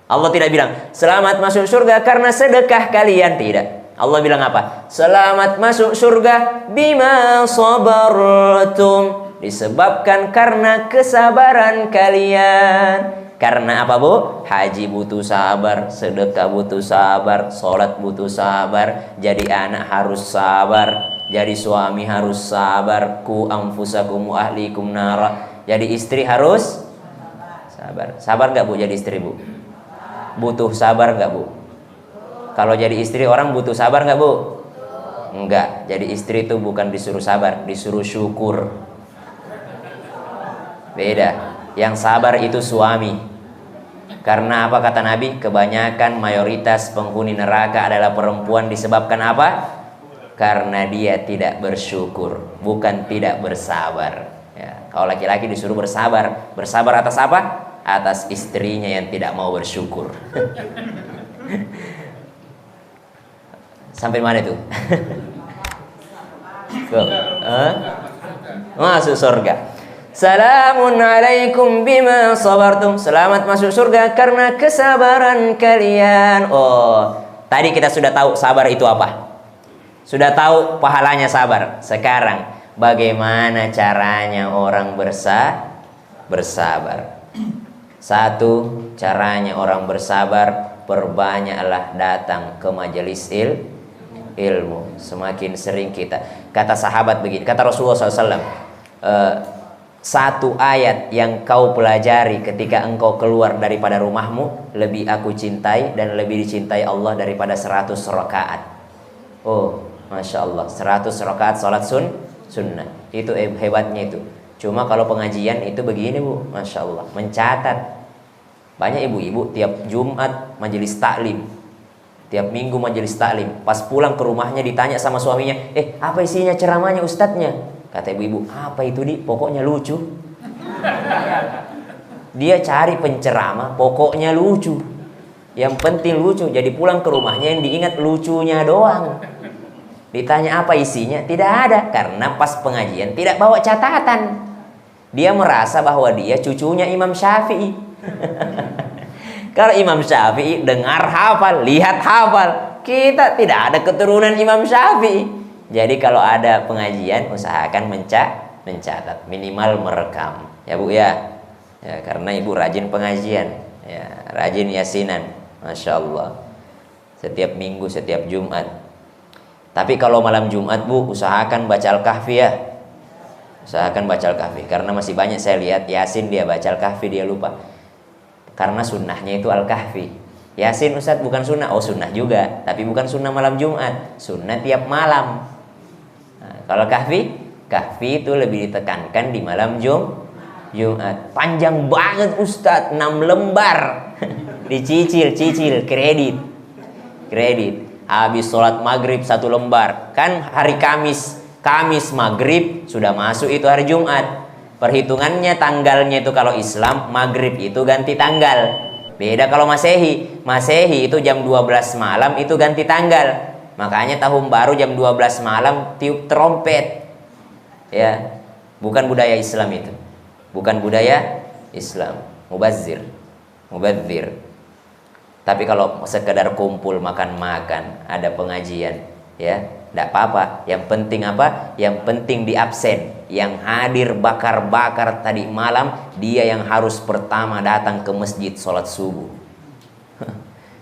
Allah tidak bilang selamat masuk surga karena sedekah kalian. Tidak. Allah bilang apa? Selamat masuk surga bima sabartum, disebabkan karena kesabaran kalian. Karena apa, Bu? Haji butuh sabar, sedekah butuh sabar, sholat butuh sabar, jadi anak harus sabar, jadi suami harus sabar, ku anfusakum wa ahlikum nara, jadi istri harus sabar. Sabar gak, Bu, jadi istri, Bu? Butuh sabar gak, Bu? Kalau jadi istri orang butuh sabar gak, Bu? Enggak. Jadi istri itu bukan disuruh sabar, disuruh syukur. Beda. Yang sabar itu suami. Karena apa kata Nabi? Kebanyakan mayoritas penghuni neraka adalah perempuan. Disebabkan apa? Karena dia tidak bersyukur, bukan tidak bersabar ya. Kalau laki-laki disuruh bersabar. Bersabar atas apa? Atas istrinya yang tidak mau bersyukur. Sampai mana itu? Masuk surga. Salamun alaikum bima sabartum, selamat masuk surga karena kesabaran kalian. Oh, tadi kita sudah tahu sabar itu apa. Sudah tahu pahalanya sabar. Sekarang bagaimana caranya orang bersabar. Satu, caranya orang bersabar, perbanyaklah datang ke majelis ilmu. Semakin sering kita, kata sahabat begini, kata Rasulullah SAW, satu ayat yang kau pelajari ketika engkau keluar daripada rumahmu lebih aku cintai dan lebih dicintai Allah daripada 100 rakaat. Oh, Masya Allah, 100 rakaat salat sunnah. Itu hebatnya itu. Cuma kalau pengajian itu begini Bu, Masya Allah, mencatat. Banyak ibu-ibu tiap Jumat majelis taklim, tiap minggu majelis taklim. Pas pulang ke rumahnya ditanya sama suaminya, apa isinya ceramahnya ustadznya? Kata ibu-ibu, apa itu Di? Pokoknya lucu. Dia cari penceramah, pokoknya lucu. Yang penting lucu. Jadi pulang ke rumahnya yang diingat lucunya doang. Ditanya apa isinya? Tidak ada. Karena pas pengajian tidak bawa catatan. Dia merasa bahwa dia cucunya Imam Syafi'i. Kalau Imam Syafi'i dengar hafal, lihat hafal. Kita tidak ada keturunan Imam Syafi'i. Jadi kalau ada pengajian usahakan mencatat, minimal merekam. Ya Bu ya. Ya, karena ibu rajin pengajian, ya, rajin yasinan, Masya Allah. Setiap minggu, setiap Jumat. Tapi kalau malam Jumat Bu, usahakan baca Al-Kahfi ya. Usahakan baca Al-Kahfi. Karena masih banyak saya lihat Yasin dia baca Al-Kahfi dia lupa. Karena sunnahnya itu Al-Kahfi. Yasin Ustadz bukan sunnah. Oh sunnah juga, tapi bukan sunnah malam Jumat. Sunnah tiap malam. Nah, kalau Kahfi itu lebih ditekankan di malam Jumat. Panjang banget Ustadz, 6 lembar. Dicicil, kredit. Habis sholat maghrib 1 lembar. Kan hari Kamis maghrib sudah masuk itu hari Jumat. Perhitungannya tanggalnya itu kalau Islam maghrib itu ganti tanggal. Beda kalau Masehi itu jam 12 malam itu ganti tanggal. Makanya tahun baru jam 12 malam tiup trompet. Ya, bukan budaya Islam itu. Bukan budaya Islam. Mubazir. Tapi kalau sekedar kumpul makan-makan, ada pengajian, ya, tidak apa-apa. Yang penting apa? Yang penting di absen. Yang hadir bakar-bakar tadi malam, dia yang harus pertama datang ke masjid sholat subuh.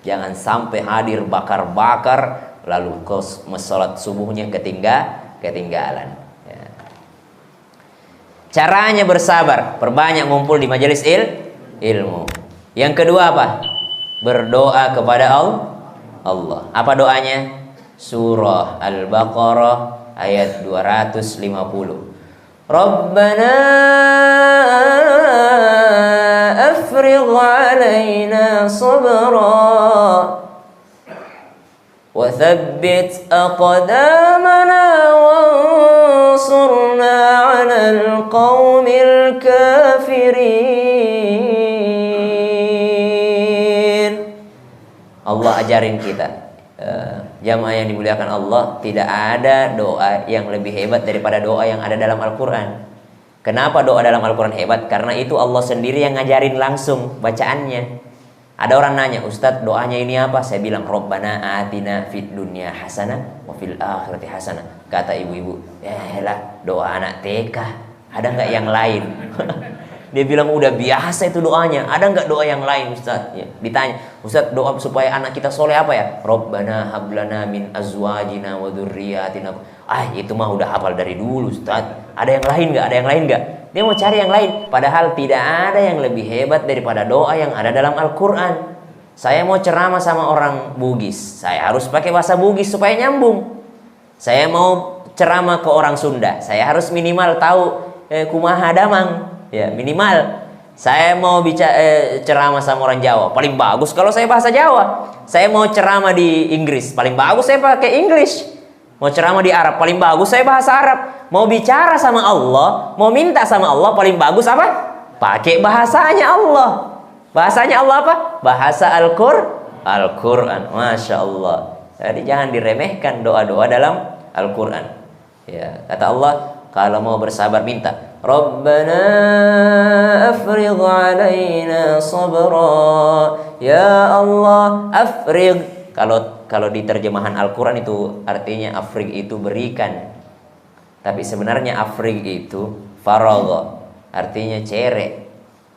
Jangan sampai hadir bakar-bakar lalu ke sholat subuhnya ketinggalan. Ya. Caranya bersabar, perbanyak ngumpul di majelis ilmu. Yang kedua apa? Berdoa kepada Allah. Apa doanya? Surah Al-Baqarah ayat 250. Rabbana afrigh 'alaina sabra wa thabbit aqdamana wansurna 'alal qaumil kafirin. Allah ajarin kita, jamaah yang dimuliakan Allah, tidak ada doa yang lebih hebat daripada doa yang ada dalam Al-Quran. Kenapa doa dalam Al-Quran hebat? Karena itu Allah sendiri yang ngajarin langsung bacaannya. Ada orang nanya, Ustadz doanya ini apa? Saya bilang, Rabbana atina fid dunya hasanah wa fil akhirati hasanah. Kata ibu-ibu, lah doa anak TK, ada nggak yang lain? Dia bilang udah biasa itu doanya. Ada nggak doa yang lain Ustaz? Ya, ditanya, Ustaz doa supaya anak kita soleh apa ya? Rabbana hablana min azwajina wa dzurriyyatina. Itu mah udah hafal dari dulu Ustaz. Ada yang lain nggak? Ada yang lain nggak? Dia mau cari yang lain. Padahal tidak ada yang lebih hebat daripada doa yang ada dalam Al-Quran. Saya mau ceramah sama orang Bugis, saya harus pakai bahasa Bugis supaya nyambung. Saya mau ceramah ke orang Sunda, saya harus minimal tahu kumaha damang. Ya minimal. Saya mau ceramah sama orang Jawa, paling bagus kalau saya bahasa Jawa. Saya mau ceramah di Inggris, paling bagus saya pakai English. Mau ceramah di Arab, paling bagus saya bahasa Arab. Mau bicara sama Allah, mau minta sama Allah, paling bagus apa? Pakai bahasanya Allah. Bahasanya Allah apa? Bahasa Al-Quran. Masya Allah. Jadi jangan diremehkan doa-doa dalam Al-Quran. Ya, kata Allah, kalau mau bersabar minta, Rabbana afrigh 'alaina sabra. Ya Allah, afrigh. Kalau di terjemahan Al-Quran itu artinya afrigh itu berikan. Tapi sebenarnya afrig itu faragha, artinya cerek.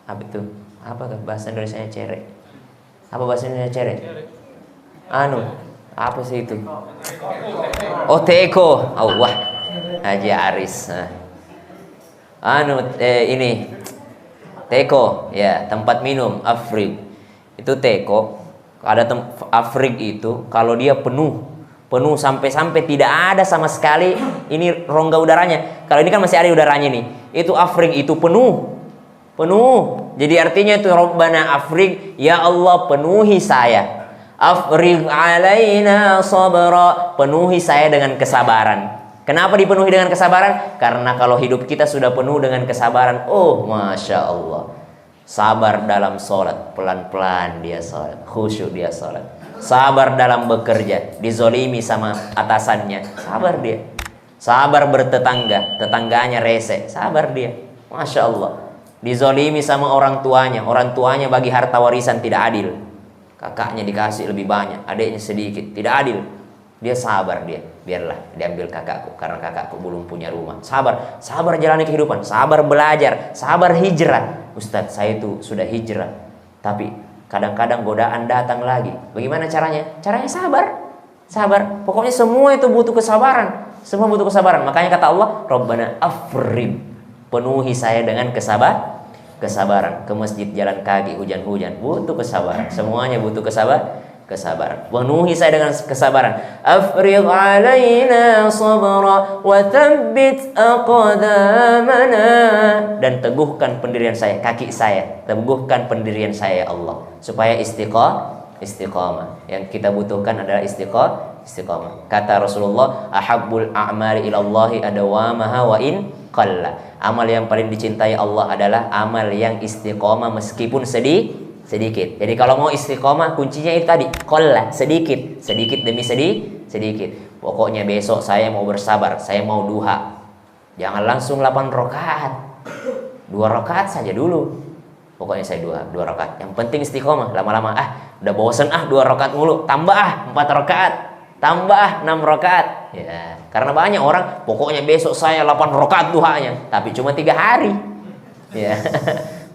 Apa itu? Apa bahasa Indonesianya cerek? Apa bahasa Indonesia cerek? Apa sih itu? Oh, teko. Oh, wah. Haji Aris. Ini teko, ya, tempat minum afrig. Itu teko. Ada afrig itu kalau dia penuh sampai tidak ada sama sekali ini rongga udaranya. Kalau ini kan masih ada udaranya nih. Itu afrig itu penuh. Jadi artinya itu Rabbana afrig, ya Allah penuhi saya. Afrig alaina sabra, penuhi saya dengan kesabaran. Kenapa dipenuhi dengan kesabaran? Karena kalau hidup kita sudah penuh dengan kesabaran, oh Masya Allah, sabar dalam sholat, pelan-pelan dia sholat, khusyuk dia sholat. Sabar dalam bekerja, dizolimi sama atasannya, sabar dia. Sabar bertetangga, tetangganya rese, sabar dia. Masya Allah. Dizolimi sama orang tuanya bagi harta warisan tidak adil. Kakaknya dikasih lebih banyak, adiknya sedikit, tidak adil. Dia sabar dia, biarlah diambil kakakku karena kakakku belum punya rumah. Sabar jalani kehidupan, sabar belajar, sabar hijrah. Ustadz, saya itu sudah hijrah, tapi kadang-kadang godaan datang lagi. Bagaimana caranya? Caranya sabar. Pokoknya semua itu butuh kesabaran. Semua butuh kesabaran. Makanya kata Allah, Rabbana afrig, penuhi saya dengan kesabaran. Ke masjid jalan kaki hujan-hujan butuh kesabaran. Semuanya butuh kesabaran. Penuhi saya dengan kesabaran. Afrigh alaina sabra wa thabbit aqdamana, dan teguhkan pendirian saya, kaki saya, teguhkan pendirian saya ya Allah, supaya istiqamah. Yang kita butuhkan adalah istiqamah. Kata Rasulullah, ahabbul a'mali ilallahi adawamaha wa in qalla. Amal yang paling dicintai Allah adalah amal yang istiqamah meskipun sedikit. Jadi kalau mau istiqamah kuncinya itu tadi, qalla, sedikit demi sedikit. Pokoknya besok saya mau bersabar, saya mau duha. Jangan langsung 8 rakaat. 2 rakaat saja dulu. Pokoknya saya 2 rakaat. Yang penting istiqamah. Lama-lama udah bosan 2 rakaat mulu, tambah 4 rakaat, tambah 6 rakaat. Ya, karena banyak orang pokoknya besok saya 8 rakaat duhanya, tapi cuma 3 hari. Ya.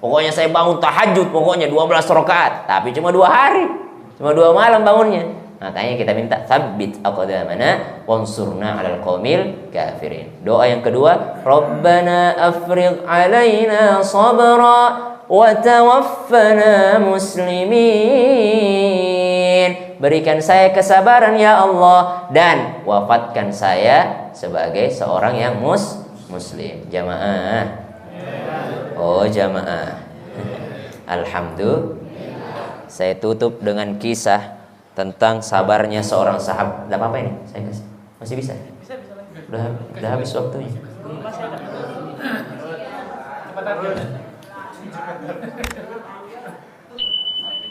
Pokoknya saya bangun tahajud, pokoknya 12 rakaat, tapi cuma 2 hari. Cuma 2 malam bangunnya. Makanya kita minta tsabbit aqdamana wansurna 'alal qaumil kafirin. Doa yang kedua, Rabbana afrigh 'alaina sabra wa tawaffana muslimin. Berikan saya kesabaran ya Allah, dan wafatkan saya sebagai seorang yang muslim. Jamaah. Oh jamaah. Alhamdulillah. Saya tutup dengan kisah tentang sabarnya seorang sahabat. Tidak apa-apa ini, saya kasih. Masih bisa? Udah habis waktunya.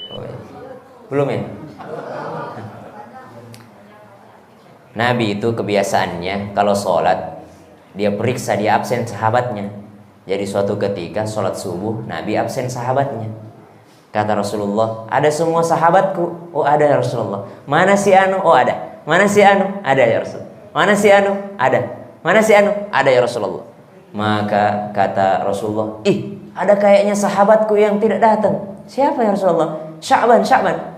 Oh, ya. Belum ya? Nabi itu kebiasaannya kalau sholat, dia periksa, dia absen sahabatnya. Jadi suatu ketika sholat subuh, Nabi absen sahabatnya. Kata Rasulullah, ada semua sahabatku. Oh ada ya Rasulullah. Mana si Anu? Oh ada. Mana si Anu? Ada ya Rasulullah. Mana si Anu? Ada. Mana si Anu? Ada ya Rasulullah. Maka kata Rasulullah, ada kayaknya sahabatku yang tidak datang. Siapa ya Rasulullah? Sya'ban.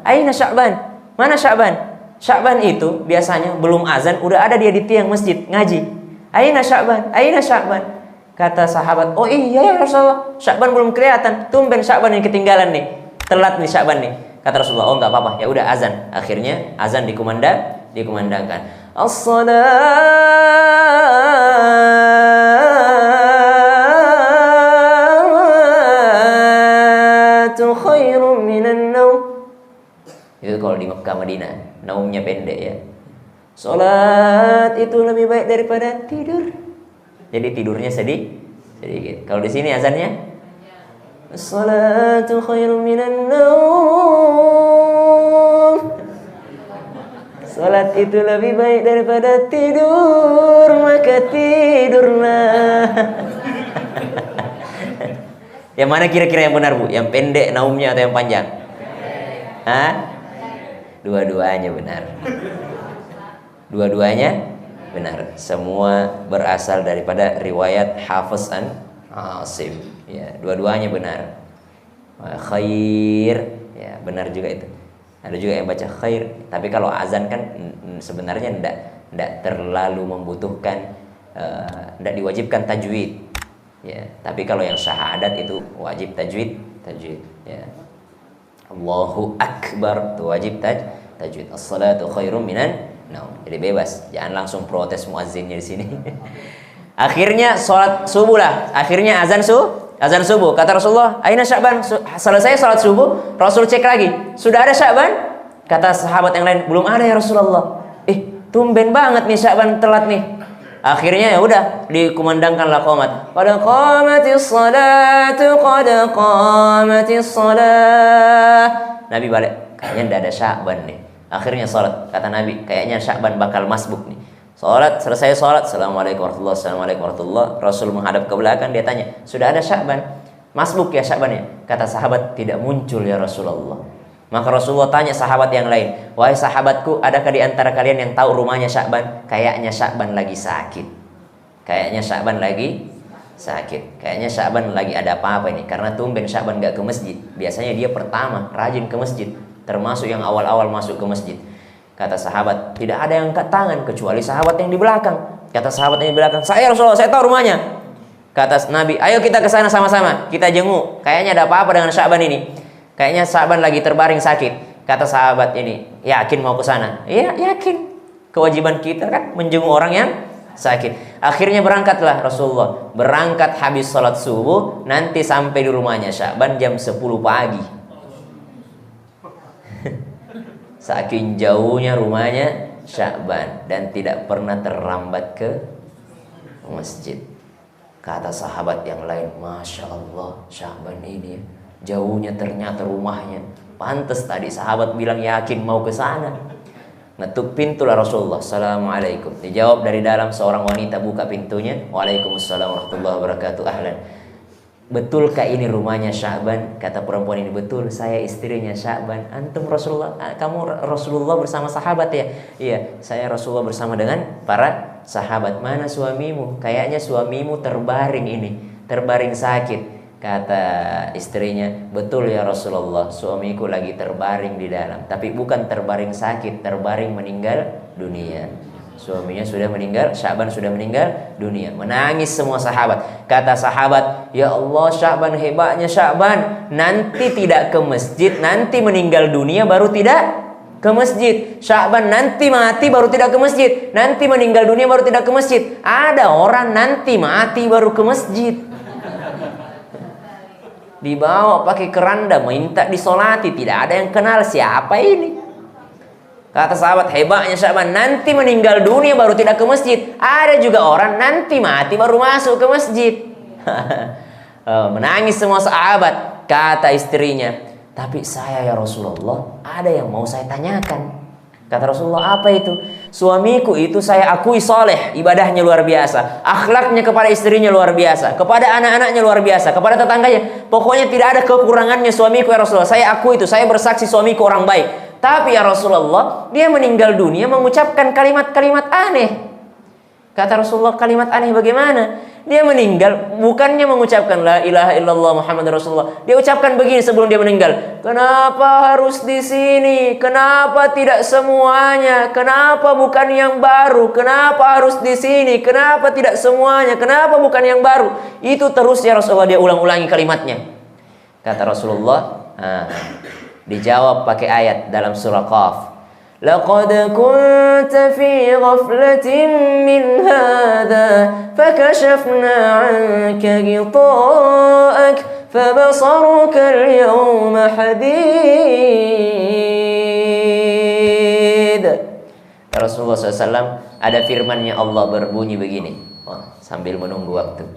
Aina Sya'ban? Mana Sya'ban? Sya'ban itu biasanya belum azan udah ada dia di tiang masjid ngaji. Aina Sya'ban? Kata sahabat, oh iya ya Rasulullah, Sya'ban belum kelihatan. Tumben Sya'ban yang ketinggalan nih. Telat nih Sya'ban nih. Kata Rasulullah, oh enggak apa-apa, ya udah azan. Akhirnya azan dikumandangkan. As-salatu khairum minan naum. Itu kalau di Mekah Madinah, naumnya pendek ya. Salat itu lebih baik daripada tidur. Jadi tidurnya sedikit. Kalau di sini azannya, as-salatu khairum minan naum. Salat itu lebih baik daripada tidur, maka tidurlah. Yang mana kira-kira yang benar, Bu? Yang pendek naumnya atau yang panjang? Hah? Dua-duanya benar. Dua-duanya benar. Semua berasal daripada riwayat Hafiz an Asim. Ya, dua-duanya benar. Khair, ya benar juga itu. Ada juga yang baca khair, tapi kalau azan kan sebenarnya tidak terlalu membutuhkan, tidak diwajibkan tajwid. Ya, tapi kalau yang syahadat itu wajib tajwid. Ya. Allahu Akbar itu wajib tajwid. As-salatu khairum minan naum. Jadi bebas, jangan langsung protes muazzinnya di sini. Akhirnya sholat subuh lah. Akhirnya azan subuh. Kata Rasulullah, "Aina Sya'ban?" Selesai sholat subuh, Rasul cek lagi, "Sudah ada Sya'ban?" Kata sahabat yang lain, "Belum ada ya Rasulullah." Tumben banget nih Sya'ban telat nih. Akhirnya ya udah dikumandangkanlah qomat. Qad qamatis salatu, qad qamatis salah. Nabi balik, kayaknya tidak ada Sya'ban nih. Akhirnya salat. Kata Nabi, kayaknya Sya'ban bakal masbuk nih. Salat, selesai salat, Assalamualaikum warahmatullahi wabarakatuh. Assalamualaikum warahmatullahi wabarakatuh. Rasul menghadap ke belakang, dia tanya, "Sudah ada Sya'ban? Masbuk ya Sya'ban ya?" Kata sahabat, "Tidak muncul ya Rasulullah." Maka Rasulullah tanya sahabat yang lain, "Wahai sahabatku, adakah di antara kalian yang tahu rumahnya Sya'ban? Kayaknya Sya'ban lagi sakit. Kayaknya Sya'ban lagi sakit. Kayaknya Sya'ban lagi ada apa-apa ini." Karena tumben Sya'ban gak ke masjid. Biasanya dia pertama rajin ke masjid, termasuk yang awal-awal masuk ke masjid. Kata sahabat, tidak ada yang angkat tangan kecuali sahabat yang di belakang. Kata sahabat yang di belakang, "Saya Rasulullah, saya tahu rumahnya." Kata Nabi, "Ayo kita ke sana sama-sama, kita jenguk. Kayaknya ada apa-apa dengan Sya'ban ini. Kayaknya Sya'ban lagi terbaring sakit." Kata sahabat ini, "Yakin mau ke sana?" "Iya, yakin. Kewajiban kita kan menjenguk orang yang sakit." Akhirnya berangkatlah Rasulullah. Berangkat habis sholat subuh, nanti sampai di rumahnya Sya'ban jam 10 pagi. Saking jauhnya rumahnya Sya'ban dan tidak pernah terlambat ke masjid. Kata sahabat yang lain, "Masya Allah, Sya'ban ini jauhnya ternyata rumahnya. Pantes tadi sahabat bilang yakin mau ke sana." Ngetuk pintu lah Rasulullah, "Assalamualaikum." Dijawab dari dalam seorang wanita, buka pintunya. "Waalaikumsalam warahmatullahi wabarakatuh, ahlan." "Betulkah ini rumahnya Sya'ban?" Kata perempuan ini, "Betul, saya istrinya Sya'ban." "Antum Rasulullah, kamu Rasulullah bersama sahabat ya?" "Iya, saya Rasulullah bersama dengan para sahabat." "Mana suamimu?" "Kayaknya suamimu terbaring terbaring sakit." Kata istrinya, "Betul ya Rasulullah, suamiku lagi terbaring di dalam. Tapi bukan terbaring sakit, terbaring meninggal dunia." Suaminya sudah meninggal, Sya'ban sudah meninggal dunia. Menangis semua sahabat. Kata sahabat, "Ya Allah, Sya'ban, hebatnya Sya'ban. Nanti tidak ke masjid, nanti meninggal dunia baru tidak ke masjid. Sya'ban nanti mati baru tidak ke masjid, nanti meninggal dunia baru tidak ke masjid. Ada orang nanti mati baru ke masjid." Dibawa pakai keranda, minta disolati, tidak ada yang kenal siapa ini. Kata sahabat, hebatnya Sya'ban, nanti meninggal dunia baru tidak ke masjid. Ada juga orang nanti mati baru masuk ke masjid. Menangis semua sahabat. Kata istrinya, "Tapi saya ya Rasulullah, ada yang mau saya tanyakan." Kata Rasulullah, "Apa itu?" "Suamiku itu saya akui soleh, ibadahnya luar biasa, akhlaknya kepada istrinya luar biasa, kepada anak-anaknya luar biasa, kepada tetangganya. Pokoknya tidak ada kekurangannya suamiku ya Rasulullah. Saya akui itu, saya bersaksi suamiku orang baik. Tapi ya Rasulullah, dia meninggal dunia mengucapkan kalimat-kalimat aneh." Kata Rasulullah, "Kalimat aneh bagaimana?" "Dia meninggal bukannya mengucapkan la ilaha illallah Muhammad Rasulullah. Dia ucapkan begini sebelum dia meninggal, 'Kenapa harus di sini? Kenapa tidak semuanya? Kenapa bukan yang baru? Kenapa harus di sini? Kenapa tidak semuanya? Kenapa bukan yang baru?' Itu terus ya Rasulullah, dia ulang-ulangi kalimatnya." Kata Rasulullah, dijawab pakai ayat dalam surah Qaf. "Laqad kunta fi ghaflatin min hadha fakashafna 'anka ghita'ak fabasaruka al-yawma hadid." Rasulullah SAW ada firman-Nya Allah berbunyi begini, sambil menunggu waktu.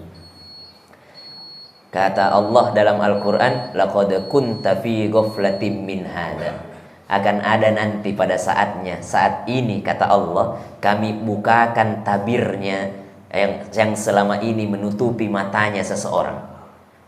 Kata Allah dalam Al-Quran, "Laqad kunta fi ghaflatin min hadha." Akan ada nanti pada saatnya, saat ini kata Allah, kami bukakan tabirnya yang selama ini menutupi matanya seseorang.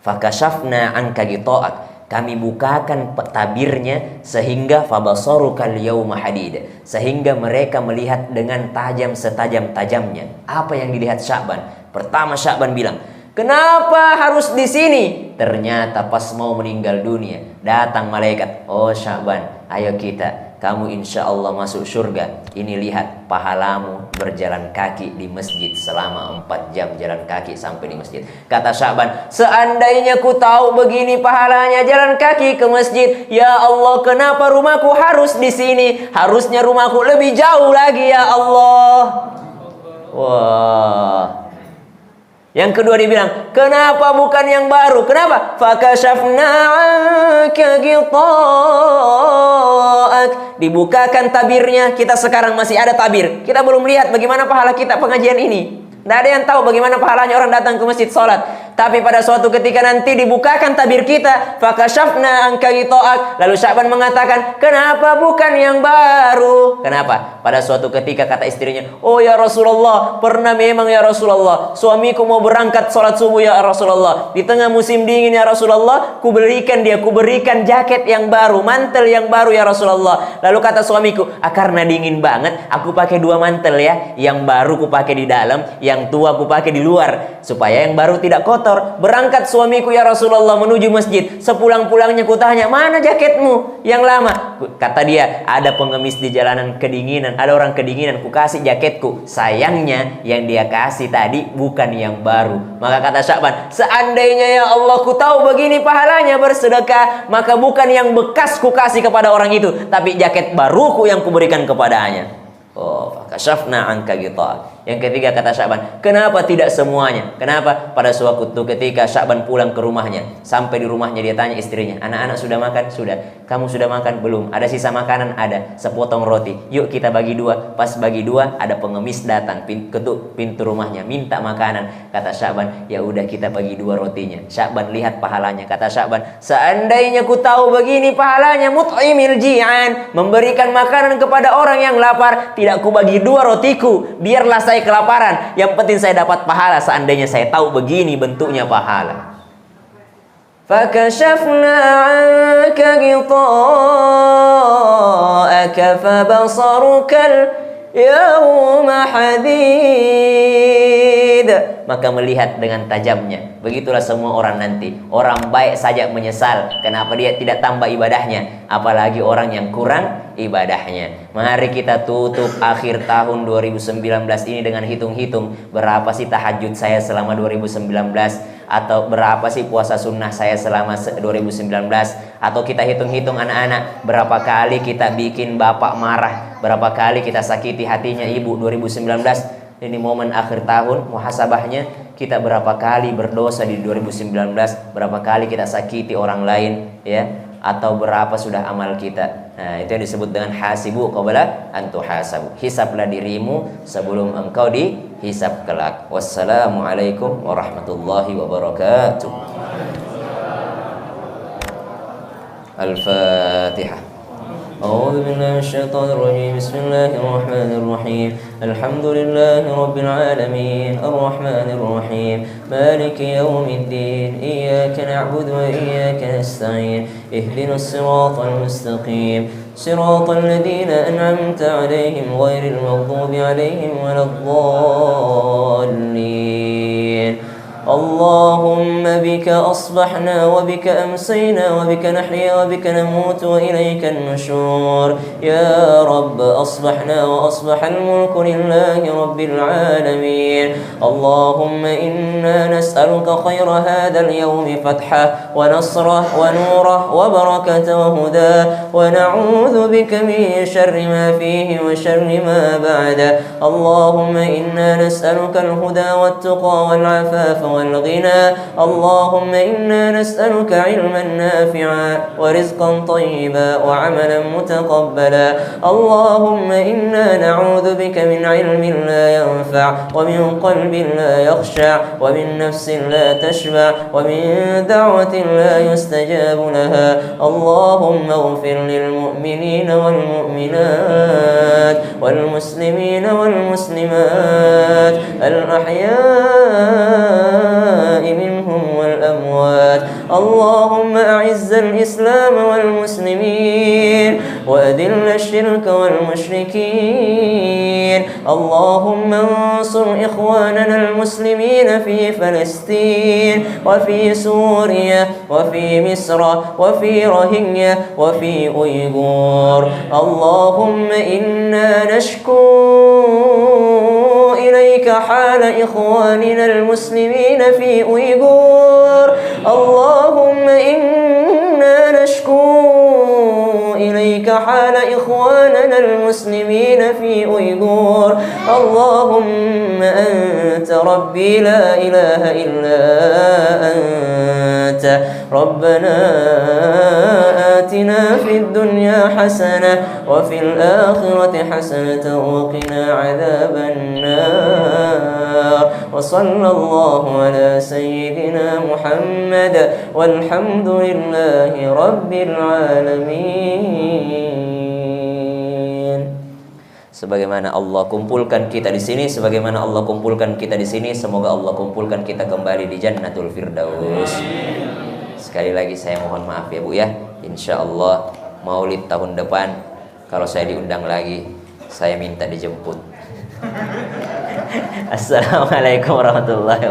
Fakashafna anka ghita'ak. kami bukakan tabirnya sehingga fabasaru kal yauma hadid, sehingga mereka melihat dengan tajam setajam-tajamnya. Apa yang dilihat Sya'ban? Pertama Sya'ban bilang, kenapa harus di sini? Ternyata pas mau meninggal dunia datang malaikat, oh Sya'ban, ayo kita, kamu insya Allah masuk surga. Ini lihat pahalamu berjalan kaki di masjid selama 4 jam jalan kaki sampai di masjid. Kata Sya'ban, seandainya ku tahu begini pahalanya jalan kaki ke masjid, ya Allah, kenapa rumahku harus di sini? Harusnya rumahku lebih jauh lagi ya Allah. Wah. Yang kedua dibilang, kenapa bukan yang baru? Kenapa? Fakashafna 'anka ghita'ak. Dibukakan tabirnya, kita sekarang masih ada tabir. Kita belum lihat bagaimana pahala kita pengajian ini. Tidak ada yang tahu bagaimana pahalanya orang datang ke masjid sholat. Tapi pada suatu ketika nanti dibukakan tabir kita, fakashafna 'anka ghita'ak. Lalu Sya'ban mengatakan, kenapa bukan yang baru? Kenapa? Pada suatu ketika kata istrinya, oh ya Rasulullah, pernah memang ya Rasulullah, suamiku mau berangkat sholat subuh ya Rasulullah. Di tengah musim dingin ya Rasulullah, kuberikan jaket yang baru, mantel yang baru ya Rasulullah. Lalu kata suamiku, karena dingin banget, aku pakai 2 mantel ya. Yang baru ku pakai di dalam, yang tua ku pakai di luar, supaya yang baru tidak kotor. Berangkat suamiku ya Rasulullah menuju masjid. Sepulang-pulangnya ku tanya, mana jaketmu yang lama? Kata dia, ada pengemis di jalanan kedinginan, ada orang kedinginan, ku kasih jaketku. Sayangnya yang dia kasih tadi bukan yang baru. Maka kata Sya'ban, seandainya ya Allah ku tahu begini pahalanya bersedekah, maka bukan yang bekas ku kasih kepada orang itu, tapi jaket baruku yang kuberikan kepadanya. Oh, fakashafna 'anka ghita'ak. Yang ketiga kata Sya'ban, kenapa tidak semuanya? Kenapa? Pada suatu ketika Sya'ban pulang ke rumahnya, sampai di rumahnya dia tanya istrinya, anak-anak sudah makan? Sudah. Kamu sudah makan? Belum. Ada sisa makanan? Ada. Sepotong roti. Yuk kita bagi 2. Pas bagi 2, ada pengemis datang ketuk pintu rumahnya, minta makanan. Kata Sya'ban, ya udah kita bagi 2 rotinya. Sya'ban lihat pahalanya. Kata Sya'ban, seandainya ku tahu begini pahalanya mut'imil ji'an, memberikan makanan kepada orang yang lapar, tidak ku bagi 2 rotiku. Biarlah saya kelaparan, yang penting saya dapat pahala. Seandainya saya tahu begini bentuknya pahala. Fakashafna 'anka ghita'aka fabasarukal yawma hadid. Maka melihat dengan tajamnya. Begitulah semua orang nanti. Orang baik saja menyesal kenapa dia tidak tambah ibadahnya, apalagi orang yang kurang ibadahnya. Mari kita tutup akhir tahun 2019 ini dengan hitung-hitung, berapa sih tahajud saya selama 2019, atau berapa sih puasa sunnah saya selama 2019, atau kita hitung-hitung anak-anak, berapa kali kita bikin bapak marah, berapa kali kita sakiti hatinya ibu 2019. Ini momen akhir tahun, muhasabahnya kita berapa kali berdosa di 2019, berapa kali kita sakiti orang lain, ya, atau berapa sudah amal kita. Nah, itu yang disebut dengan hasibu qabla an tuhasabu. Hisablah dirimu sebelum engkau dihisab kelak. Wassalamualaikum warahmatullahi wabarakatuh. Al-Fatihah. أعوذ بالله من الشيطان الرجيم. بسم الله الرحمن الرحيم. الحمد لله رب العالمين الرحمن الرحيم مالك يوم الدين إياك نعبد وإياك نستعين اهدنا الصراط المستقيم صراط الذين أنعمت عليهم غير المغضوب عليهم ولا الضالين. اللهم بك أصبحنا وبك أمسينا وبك نحيا وبك نموت وإليك النشور. يا رب أصبحنا وأصبح الملك لله رب العالمين. اللهم إنا نسألك خير هذا اليوم فتحه ونصره ونوره وبركة وهداه، ونعوذ بك من شر ما فيه وشر ما بعده. اللهم إنا نسألك الهدى والتقى والعفاف والغنى. اللهم إنا نسألك علما نافعا ورزقا طيبا وعملا متقبلا. اللهم إنا نعوذ بك من علم لا ينفع ومن قلب لا يخشع ومن نفس لا تشبع ومن دعوة لا يستجاب لها. اللهم اغفر للمؤمنين والمؤمنات والمسلمين والمسلمات الأحياء منهم والأموات. اللهم أعز وأعز الإسلام والمسلمين وأذل الشرك والمشركين. اللهم انصر إخواننا المسلمين في فلسطين وفي سوريا وفي مصر وفي رهينيا وفي أيغور. اللهم إنا نشكو إليك حال إخواننا المسلمين في أيغور. اللهم إنا نشكو إليك حال إخواننا المسلمين في أيغور. اللهم أنت ربي لا إله إلا أنت. ربنا آتنا في الدنيا حسنة وفي الآخرة حسنة وقنا عذاب النار. وصلى الله على سيدنا محمد والحمد لله رب العالمين. Sebagaimana Allah kumpulkan kita di sini, sebagaimana Allah kumpulkan kita di sini, semoga Allah kumpulkan kita kembali di Jannatul Firdaus. Sekali lagi saya mohon maaf ya Bu ya. Insyaallah Maulid tahun depan kalau saya diundang lagi, saya minta dijemput. Assalamualaikum warahmatullahi wabarakatuh.